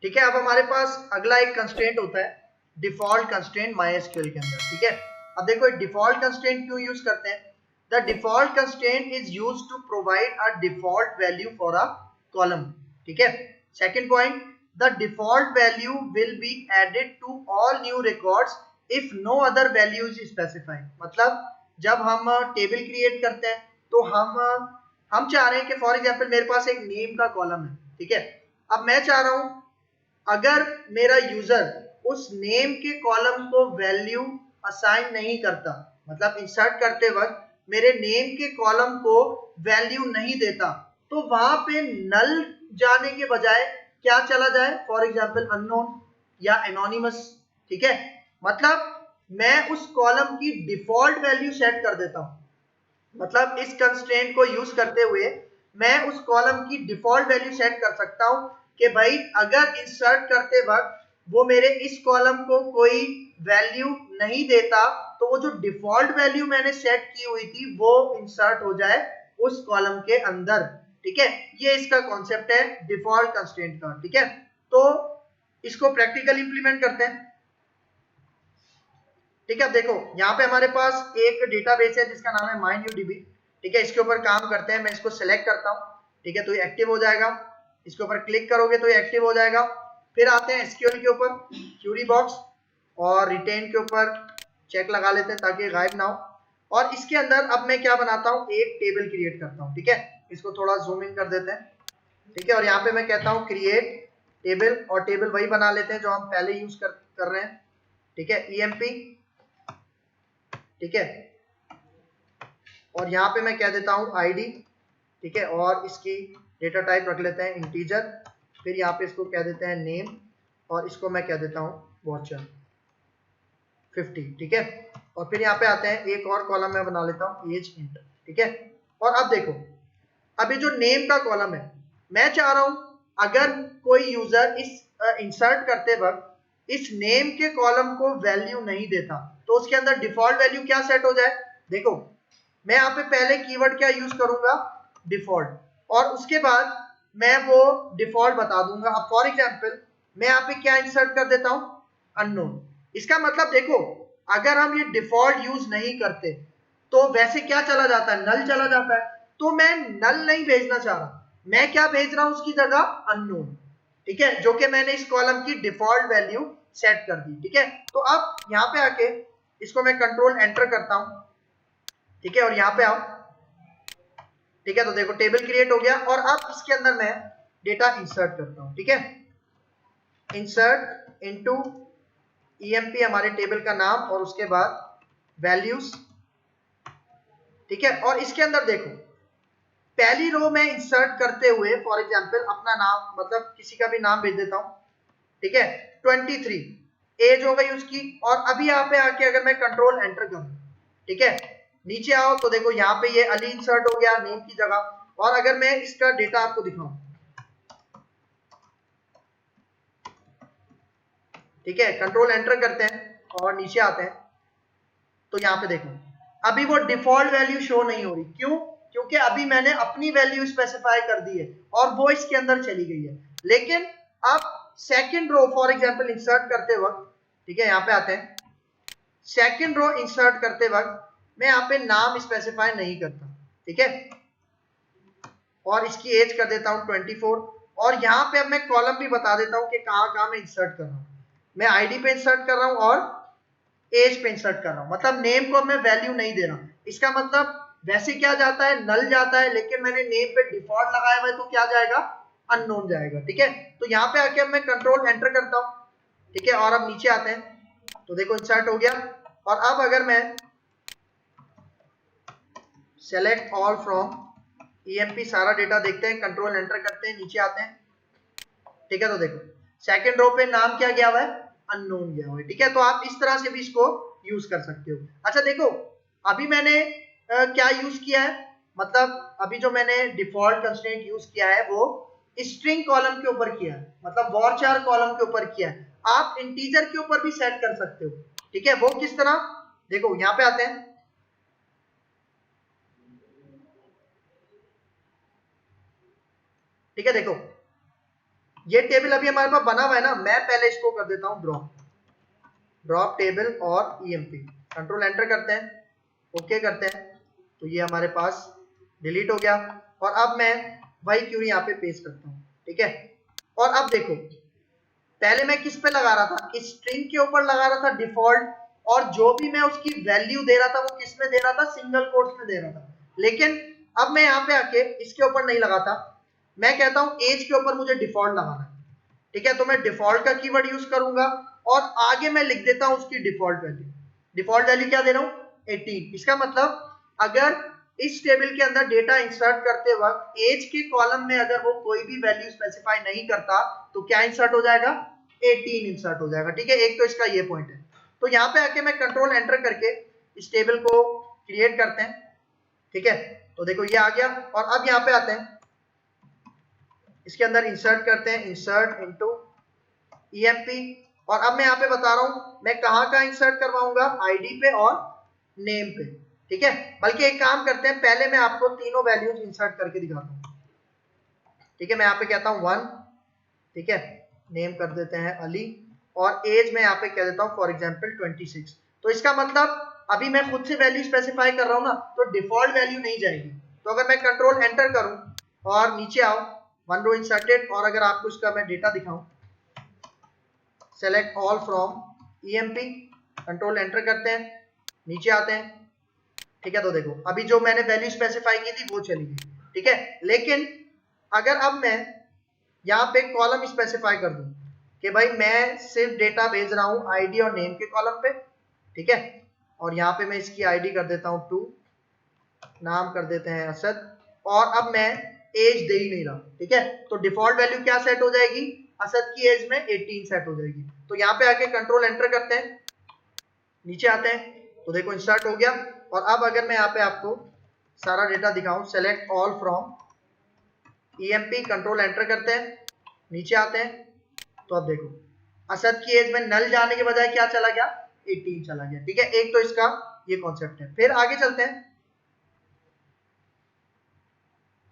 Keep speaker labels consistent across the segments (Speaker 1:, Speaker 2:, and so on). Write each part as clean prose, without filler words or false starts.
Speaker 1: ठीक है, अब हमारे पास अगला एक कंस्ट्रेंट होता है डिफॉल्ट कंस्ट्रेंट MySQL के अंदर। ठीक है, अब देखो डिफॉल्ट कंस्ट्रेंट क्यों यूज करते हैं? The default constraint is used to provide a default value for a column. ठीक है, second point, the default value will be added to all new records if no other value is specified. मतलब जब हम table create करते हैं तो हम चाह रहे हैं कि फॉर एग्जांपल मेरे पास एक नेम का कॉलम है। ठीक है, अब मैं चाह रहा हूं अगर मेरा यूजर उस नेम के कॉलम को वैल्यू असाइन नहीं करता, मतलब इंसर्ट करते वक्त मेरे नेम के कॉलम को वैल्यू नहीं देता, तो वहां पे नल जाने के बजाय क्या चला जाए? फॉर एग्जांपल अननोन या एनोनिमस। ठीक है, मतलब मैं उस कॉलम की डिफॉल्ट वैल्यू सेट कर देता हूं। मतलब इस कंस्ट्रेंट को यूज करते हुए मैं उस कॉलम की डिफॉल्ट वैल्यू सेट कर सकता हूं कि भाई अगर इंसर्ट करते वक्त वो मेरे इस कॉलम को कोई वैल्यू नहीं देता तो वो जो डिफॉल्ट वैल्यू मैंने सेट की हुई थी वो इंसर्ट हो जाए उस कॉलम के अंदर। ठीक है, ये इसका कॉन्सेप्ट है डिफॉल्ट कंस्ट्रेंट का। ठीक है, तो इसको प्रैक्टिकल इंप्लीमेंट करते हैं। ठीक है, अब देखो यहाँ पे हमारे पास एक डेटाबेस है जिसका नाम है MyNewDB। ठीक है, इसके ऊपर काम करते हैं। मैं इसको सेलेक्ट करता हूँ। ठीक है, तो ये एक्टिव हो जाएगा। इसके ऊपर क्लिक करोगे तो ये एक्टिव हो जाएगा। फिर आते हैं SQL के ऊपर, क्यूरी बॉक्स और रिटेन के ऊपर चेक लगा लेते हैं ताकि गायब ना हो। और इसके अंदर अब मैं क्या बनाता हूँ, एक टेबल क्रिएट करता हूँ। ठीक है, इसको थोड़ा जूम इन कर देते हैं। ठीक है, और यहाँ पे मैं कहता हूँ क्रिएट टेबल, और टेबल वही बना लेते हैं जो हम पहले यूज कर रहे हैं। ठीक है, EMP। ठीक है, और यहाँ पे मैं कह देता हूँ ID। ठीक है, और इसकी डेटा टाइप रख लेते हैं इंटीजर। फिर यहाँ पे इसको कह देते हैं नेम, और इसको मैं कह देता हूँ वॉचर 50। ठीक है, और फिर यहाँ पे आते हैं एक और कॉलम मैं बना लेता हूँ एज इंट। ठीक है, और अब देखो अभी जो नेम का कॉलम है मैं चाह रहा हूँ अगर कोई यूजर इस इंसर्ट करते वक्त इस नेम के कॉलम को वैल्यू नहीं देता तो उसके अंदर डिफॉल्ट वैल्यू क्या सेट हो जाए? देखो मैं यहाँ पे पहले कीवर्ड क्या यूज करूंगा, डिफॉल्ट, और उसके बाद मैं वो डिफॉल्ट बता दूंगा। अब फॉर एग्जांपल मैं यहाँ पे क्या इंसर्ट कर देता हूँ, अननोन। इसका मतलब देखो अगर हम ये डिफॉल्ट यूज नहीं करते तो वैसे क्या चला जाता है, नल चला जाता है। तो मैं नल नहीं भेजना चाह रहा, मैं क्या भेज रहा हूं उसकी जगह, अननोन। ठीक है, जो कि मैंने इस कॉलम की डिफॉल्ट वैल्यू सेट कर दी। ठीक है, तो अब यहाँ पे आके इसको मैं कंट्रोल एंटर करता हूं। ठीक है, और यहाँ पे आओ। ठीक है, तो देखो टेबल क्रिएट हो गया, और अब इसके अंदर मैं डेटा इंसर्ट करता हूं। ठीक है, इंसर्ट इनटू EMP हमारे टेबल का नाम और उसके बाद वैल्यूज। ठीक है, और इसके अंदर देखो पहली रो में इंसर्ट करते हुए फॉर एग्जांपल अपना नाम, मतलब किसी का भी नाम भेज देता हूं। ठीक है, 23 एज हो गई उसकी, और अभी यहाँ पे आके अगर मैं कंट्रोल एंटर करूं, ठीक है, नीचे आओ तो देखो यहाँ पे ये अली इंसर्ट हो गया नेम की जगह। और अगर मैं इसका डेटा आपको दिखाऊं, ठीक है, कंट्रोल एंटर करते हैं और नीचे आते हैं तो यहाँ पे देखो अभी वो डिफॉल्ट वैल्यू शो नहीं हो रही। क्यों? क्योंकि अभी मैंने अपनी वैल्यू स्पेसिफाई कर दी है और वो इसके अंदर चली गई है। लेकिन अब second row for example insert करते वक्त, ठीक है, यहाँ पे आते हैं, सेकंड रो इंसर्ट करते वक्त मैं यहाँ पे नाम स्पेसिफाई नहीं करता। ठीक है, और इसकी एज कर देता हूँ 24, और यहाँ पे अब मैं कॉलम भी बता देता हूँ कि कहाँ मैं इंसर्ट कर रहा हूँ। मैं ID पे इंसर्ट कर रहा हूँ और एज पे इंसर्ट कर रहा हूं, मतलब नेम को मैं वैल्यू नहीं दे रहा। इसका मतलब वैसे क्या जाता है, नल जाता है, लेकिन मैंने नेम पे डिफॉल्ट लगाया हुआ है तो क्या जाएगा, अननोन जाएगा। ठीक है, तो यहाँ पे आके अब मैं कंट्रोल एंटर करता हूं। ठीक है, और अब नीचे आते हैं तो देखो इंसर्ट हो गया। और अब अगर मैं सेलेक्ट ऑल फ्रॉम EMP सारा डेटा देखते हैं, कंट्रोल एंटर करते हैं, नीचे आते हैं। ठीक है, तो देखो सेकंड रो पे नाम क्या गया हुआ है, अननोन गया हुआ है। ठीक है, तो आप इस तरह से भी इसको यूज कर सकते हो। अच्छा देखो अभी मैंने क्या यूज किया है, मतलब अभी जो मैंने डिफॉल्ट कंस्ट्रेंट यूज किया है वो स्ट्रिंग कॉलम के ऊपर किया है, मतलब वॉरचार कॉलम के ऊपर किया है। आप इंटीजर के ऊपर भी सेट कर सकते हो। ठीक है, वो किस तरह, देखो यहाँ पे आते हैं। ठीक है, देखो ये टेबल अभी हमारे पास बना हुआ है ना, मैं पहले इसको कर देता हूं ड्रॉप टेबल और ईएमपी, कंट्रोल एंटर करते हैं, ओके करते हैं, तो ये हमारे पास डिलीट हो गया। और अब मैं वही क्यूरी यहाँ पे पेस्ट करता हूँ, ठीक है। और अब देखो, पहले मैं किस पे लगा रहा था, स्ट्रिंग के ऊपर लगा रहा था डिफॉल्ट, और जो भी मैं उसकी वैल्यू दे रहा था वो किस में दे रहा था, सिंगल कोट्स में दे रहा था। लेकिन अब मैं यहाँ पे आके इसके ऊपर नहीं लगाता, मैं कहता हूँ एज के ऊपर मुझे डिफॉल्ट लगाना है, ठीक है। तो मैं डिफॉल्ट का कीवर्ड यूज करूंगा और आगे मैं लिख देता हूं उसकी डिफॉल्ट वैल्यू क्या दे रहा हूं, 18। इसका मतलब अगर इस टेबल के अंदर डेटा इंसर्ट करते वक्त एज के कॉलम में अगर वो कोई भी वैल्यू स्पेसिफाई नहीं करता तो क्या इंसर्ट हो जाएगा, 18 इंसर्ट हो जाएगा, ठीक है। एक तो इसका ये पॉइंट है। तो यहाँ पे आके मैं कंट्रोल एंटर करके इस टेबल को क्रिएट करते हैं, ठीक है। तो देखो ये आ गया। और अब यहाँ पे आते हैं, इसके अंदर इंसर्ट करते हैं, इंसर्ट इनटू ईएमपी। और अब मैं यहाँ पे बता रहा हूं मैं कहाँ इंसर्ट करवाऊंगा, आईडी पे और नेम पे, ठीक है। बल्कि एक काम करते हैं, पहले मैं आपको तीनों वैल्यूज इंसर्ट करके दिखाता हूँ, ठीक है। मैं यहाँ पे कहता हूँ 1, ठीक है, नेम कर देते हैं अली, और एज में यहाँ पे कह देता हूँ फॉर एग्जाम्पल 26। तो इसका मतलब अभी मैं खुद से वैल्यू स्पेसिफाई कर रहा हूँ ना, तो डिफॉल्ट वैल्यू नहीं जाएगी। तो अगर मैं कंट्रोल एंटर करूं और नीचे आओ, वन रो इंसर्टेड, और अगर आपको इसका मैं डेटा दिखाऊं, select all from EMP, control enter करते हैं, नीचे आते हैं, ठीक है। तो देखो अभी जो मैंने वैल्यू स्पेसिफाई की थी वो चली गई, ठीक है। लेकिन अगर अब मैं यहाँ पे कॉलम स्पेसिफाई कर दूं कि भाई मैं सिर्फ डेटा भेज रहा हूं आईडी और नेम के कॉलम पे, ठीक है, और यहाँ पे मैं इसकी आईडी कर देता हूं 2, नाम कर देते हैं असद, और अब मैं एज दे ही नहीं रहा, ठीक है। तो डिफॉल्ट वैल्यू क्या सेट हो जाएगी, असद की एज में 18 सेट हो जाएगी। तो यहाँ पे आके कंट्रोल एंटर करते हैं, नीचे आते हैं, तो देखो इंसर्ट हो गया। और अब अगर मैं यहाँ पे आपको सारा डेटा दिखाऊं, select all from EMP, control enter करते हैं, नीचे आते हैं, तो अब देखो असद की एज में नल जाने के बजाय क्या चला गया, 18 चला गया, ठीक है। एक तो इसका ये कॉन्सेप्ट है। फिर आगे चलते हैं।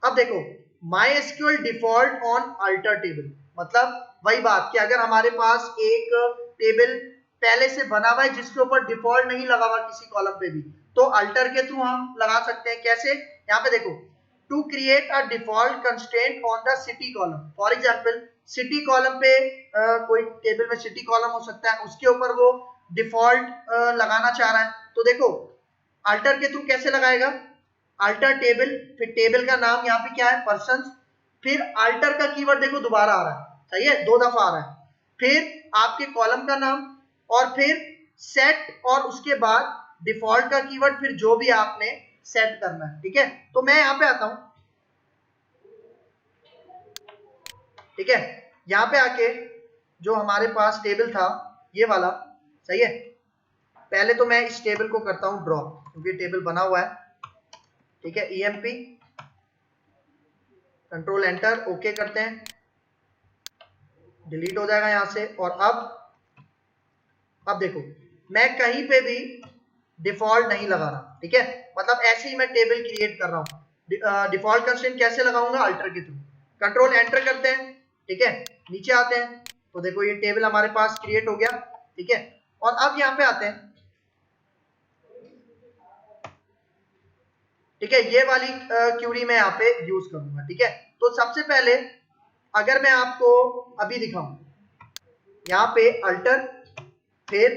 Speaker 1: अब देखो MySQL default on alter table, मतलब वही बात कि अगर हमारे पास एक टेबल पहले से बना हुआ है जिसके ऊपर डिफॉल्ट नहीं लगा हुआ किसी कॉलम पे भी, तो अल्टर के थ्रू हम लगा सकते हैं। कैसे, यहाँ पे देखो, to create a default constraint on the city column, for example city column पे कोई टेबल में सिटी कॉलम हो सकता है, उसके ऊपर वो डिफॉल्ट लगाना चाह रहा है, तो देखो अल्टर के थ्रू कैसे लगाएगा, अल्टर टेबल, फिर टेबल का नाम यहाँ पे क्या है, पर्सन्स, फिर अल्टर का कीवर्ड देखो दोबारा आ रहा है, सही है, 2 दफा आ रहा है, फिर आपके कॉलम का नाम, और फिर सेट, और उसके बाद डिफॉल्ट का कीवर्ड, फिर जो भी आपने सेट करना है, ठीक है। तो मैं यहाँ पे आता हूं, ठीक है, यहाँ पे आके जो हमारे पास टेबल था ये वाला, सही है, पहले तो मैं इस टेबल को करता हूं ड्रॉप, क्योंकि टेबल बना हुआ है, ठीक है। ईएमपी, कंट्रोल एंटर, ओके करते हैं, डिलीट हो जाएगा यहां से। और अब देखो मैं कहीं पे भी डिफॉल्ट नहीं लगा रहा, ठीक है, मतलब ऐसे ही मैं टेबल क्रिएट कर रहा हूं। डिफॉल्ट कंस्ट्रेंट कैसे लगाऊंगा, अल्टर के थ्रू, कंट्रोल एंटर करते हैं, ठीक है, नीचे आते हैं, तो देखो ये टेबल हमारे पास क्रिएट हो गया, ठीक है। और अब यहाँ पे आते हैं, ठीक है, ये वाली क्यूरी मैं यहाँ पे यूज करूंगा, ठीक है। तो सबसे पहले अगर मैं आपको अभी दिखाऊं, यहाँ पे अल्टर, फिर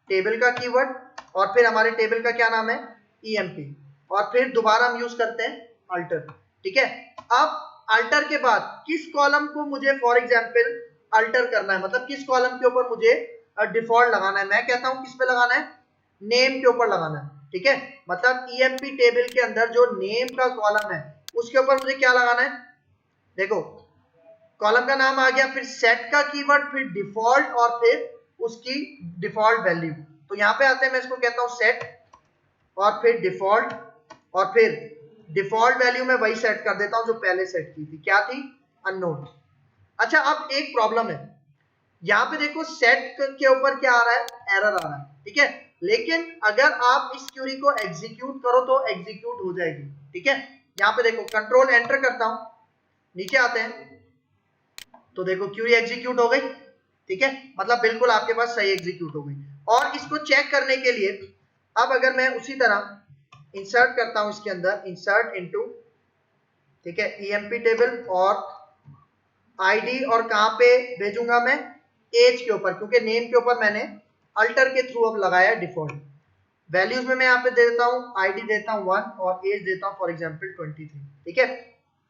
Speaker 1: टेबल का कीवर्ड, और फिर हमारे टेबल का क्या नाम है, ईएमपी, और फिर दोबारा हम यूज करते हैं अल्टर, ठीक है। अब अल्टर के बाद किस कॉलम को मुझे फॉर एग्जांपल अल्टर करना है, मतलब किस कॉलम के ऊपर मुझे डिफॉल्ट लगाना है, मैं कहता हूं किस पे लगाना है, नेम के ऊपर लगाना है, ठीक है। मतलब ईएमपी टेबल के अंदर जो नेम का कॉलम है उसके ऊपर मुझे क्या लगाना है, देखो कॉलम का नाम आ गया, फिर सेट का कीवर्ड, फिर डिफॉल्ट, और फिर उसकी डिफॉल्ट वैल्यू। तो यहाँ पे आते हैं, मैं इसको कहता हूँ सेट, और फिर डिफॉल्ट, और फिर डिफॉल्ट वैल्यू में वही सेट कर देता हूं जो पहले सेट की थी, क्या थी, अननोन। अच्छा अब एक प्रॉब्लम है, यहाँ पे देखो सेट के ऊपर क्या आ रहा है, एरर आ रहा है, ठीक है। लेकिन अगर आप इस क्यूरी को एग्जीक्यूट करो तो एग्जीक्यूट हो जाएगी, ठीक है। यहाँ पे देखो कंट्रोल एंटर करता हूं, नीचे आते हैं, तो देखो क्यूरी एग्जीक्यूट हो गई, ठीक है, मतलब बिल्कुल आपके पास सही एग्जीक्यूट हो गई। और इसको चेक करने के लिए अब अगर मैं उसी तरह इंसर्ट करता हूं इसके अंदर, इंसर्ट इनटू, ठीक है, ईएमपी टेबल, और आईडी और कहां पे भेजूंगा मैं, एज के ऊपर, क्योंकि नेम के ऊपर मैंने अल्टर के थ्रू अब लगाया डिफॉल्ट। वैल्यूज में मैं यहाँ पे दे देता हूँ, आईडी देता हूँ 1 और एज देता हूँ फॉर एग्जांपल 23, ठीक है।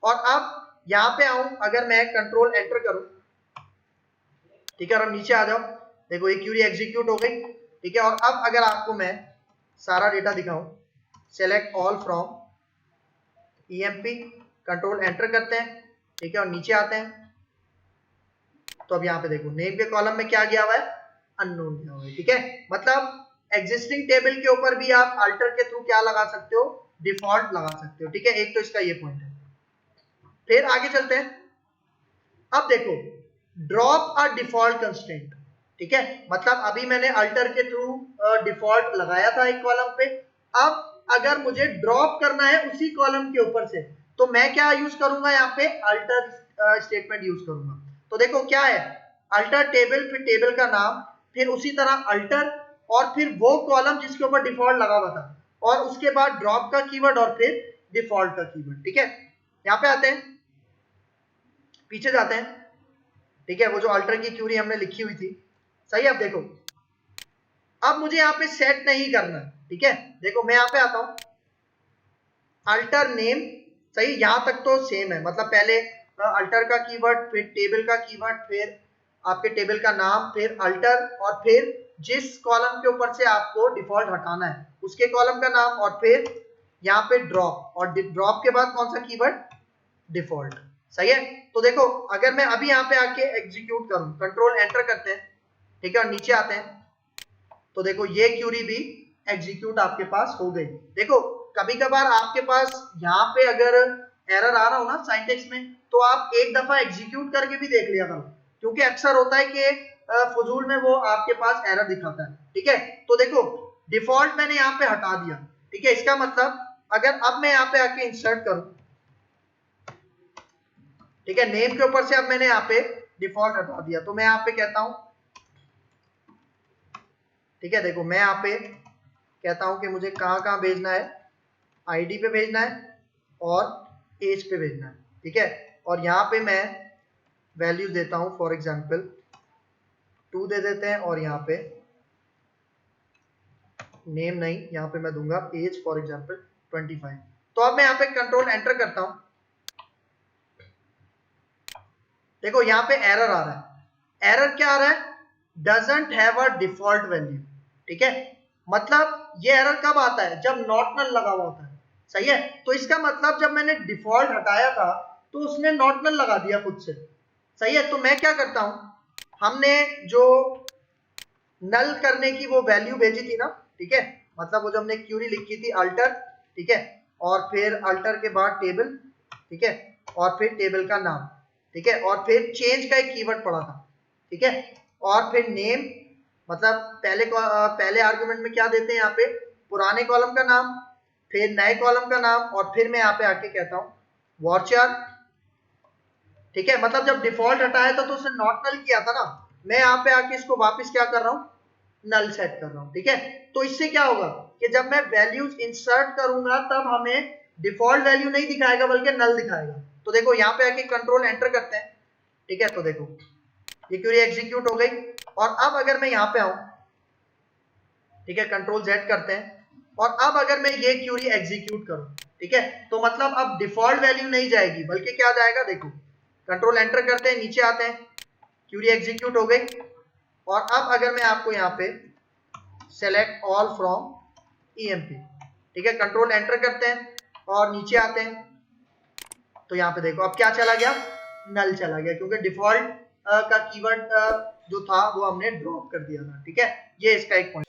Speaker 1: और अब यहाँ पे आऊं, अगर मैं कंट्रोल एंटर करूं, ठीक है, और नीचे आ जाओ, देखो ये क्यूरी एग्जीक्यूट हो गई, ठीक है। और अब अगर आपको मैं सारा डेटा दिखाऊं, select all from EMP, control enter करते हैं, ठीक है, और नीचे आते हैं, तो अब यहाँ पे देखो नेम के कॉलम में क्या गया हुआ है, अननोन गया हुआ है, ठीक है। मतलब एग्जिस्टिंग टेबल के ऊपर भी आप अल्टर के थ्रू क्या लगा सकते हो, डिफॉल्ट लगा सकते हो, ठीक है। एक तो इसका ये पॉइंट है। फिर आगे चलते हैं, अब देखो ड्रॉप अ डिफॉल्ट कंस्ट्रेंट, ठीक है, मतलब अभी मैंने अल्टर के थ्रू डिफॉल्ट लगाया था एक कॉलम पे, अब अगर मुझे ड्रॉप करना है उसी कॉलम के ऊपर से, तो मैं क्या यूज करूंगा, यहाँ पे अल्टर स्टेटमेंट यूज करूंगा। तो देखो क्या है, अल्टर टेबल, फिर टेबल का नाम, फिर उसी तरह अल्टर, और फिर वो कॉलम जिसके ऊपर डिफॉल्ट लगा हुआ था, और उसके बाद ड्रॉप का कीवर्ड और फिर डिफॉल्ट का कीवर्ड, ठीक है। यहाँ पे आते हैं, पीछे जाते हैं, ठीक है, वो जो अल्टर की क्यूरी हमने लिखी हुई थी, सही। अब देखो अब मुझे यहाँ पे सेट नहीं करना, ठीक है। देखो मैं यहाँ पे आता हूं, अल्टर नेम, सही, यहां तक तो सेम है, मतलब पहले अल्टर का कीवर्ड, फिर टेबल का कीवर्ड, फिर आपके टेबल का नाम, फिर अल्टर, और फिर जिस कॉलम के ऊपर से आपको डिफॉल्ट हटाना है उसके कॉलम का नाम, और फिर यहाँ पे ड्रॉप, और ड्रॉप के बाद कौन सा कीवर्ड, डिफॉल्ट, सही है। तो देखो अगर मैं अभी यहाँ पे आके एग्जीक्यूट करूं, कंट्रोल एंटर करते हैं, ठीक है, और नीचे आते हैं, तो देखो ये क्यूरी भी एग्जीक्यूट आपके पास हो गई। देखो कभी कभार आपके पास यहाँ पे अगर एरर आ रहा हो ना सिंटैक्स में, तो आप एक दफा एग्जीक्यूट करके भी देख लिया करो, क्योंकि अक्सर होता है कि फजूल में वो आपके पास एरर दिखाता है, ठीक है। तो देखो डिफॉल्ट मैंने यहाँ पे हटा दिया, ठीक है, इसका मतलब अगर अब मैं यहाँ पे आके इंसर्ट करूं, ठीक है, नेम के ऊपर से अब मैंने यहाँ पे डिफॉल्ट हटा दिया, तो मैं यहाँ पे कहता हूं, ठीक है, देखो मैं यहाँ पे कहता हूं कि मुझे कहां कहां भेजना है, आईडी पे भेजना है और एज पे भेजना है, ठीक है। और यहाँ पे मैं वैल्यूज देता हूं, फॉर एग्जांपल 2 दे देते हैं, और यहाँ पे नेम नहीं, यहाँ पे मैं दूंगा एज फॉर एग्जांपल 25। तो अब मैं यहाँ पे कंट्रोल एंटर करता हूं, देखो यहाँ पे एरर आ रहा है। एरर क्या आ रहा है, doesn't have a default value, ठीक है। मतलब ये एरर कब आता है, जब नॉट नल लगा हुआ होता है, सही है। तो इसका मतलब जब मैंने डिफॉल्ट हटाया था तो उसने नॉट नल लगा दिया खुद से, सही है। तो मैं क्या करता हूं, हमने जो नल करने की वो वैल्यू भेजी थी ना, ठीक है, मतलब वो जो हमने क्यूरी लिखी थी अल्टर, ठीक है, और फिर अल्टर के बाद टेबल, ठीक है, और फिर टेबल का नाम, ठीक है, और फिर चेंज का एक कीवर्ड पड़ा था, ठीक है, और फिर नेम, मतलब पहले आर्गुमेंट में क्या देते हैं यहाँ पे, पुराने कॉलम का नाम, फिर नए कॉलम का नाम, और फिर मैं यहाँ पे आके कहता हूँ वॉचर, ठीक है। मतलब जब डिफॉल्ट हटाया था तो उसने नॉट नल किया था ना, मैं यहाँ पे आके इसको वापस क्या कर रहा हूँ, नल सेट कर रहा हूँ, ठीक है। तो इससे क्या होगा कि जब मैं वैल्यूज इंसर्ट करूंगा तब हमें डिफॉल्ट वैल्यू नहीं दिखाएगा बल्कि नल दिखाएगा। तो देखो यहाँ पे आके कंट्रोल एंटर करते हैं, ठीक है, तो देखो ये क्यूरी एग्जीक्यूट हो गई। और अब अगर मैं यहाँ पे आऊं, ठीक है, कंट्रोल जेड करते हैं, और अब अगर मैं ये क्यूरी एग्जीक्यूट करूं, ठीक है, तो मतलब अब डिफॉल्ट वैल्यू नहीं जाएगी बल्कि क्या जाएगा, देखो कंट्रोल एंटर करते हैं, नीचे आते हैं, क्यूरी एग्जीक्यूट हो गई। और अब अगर मैं आपको यहाँ पे सेलेक्ट ऑल फ्रॉम ईएमपी, ठीक है, कंट्रोल एंटर करते हैं और नीचे आते हैं, तो यहाँ पे देखो अब क्या चला गया, नल चला गया, क्योंकि डिफॉल्ट का कीवर्ड जो था वो हमने ड्रॉप कर दिया था, ठीक है। ये इसका एक पॉइंट।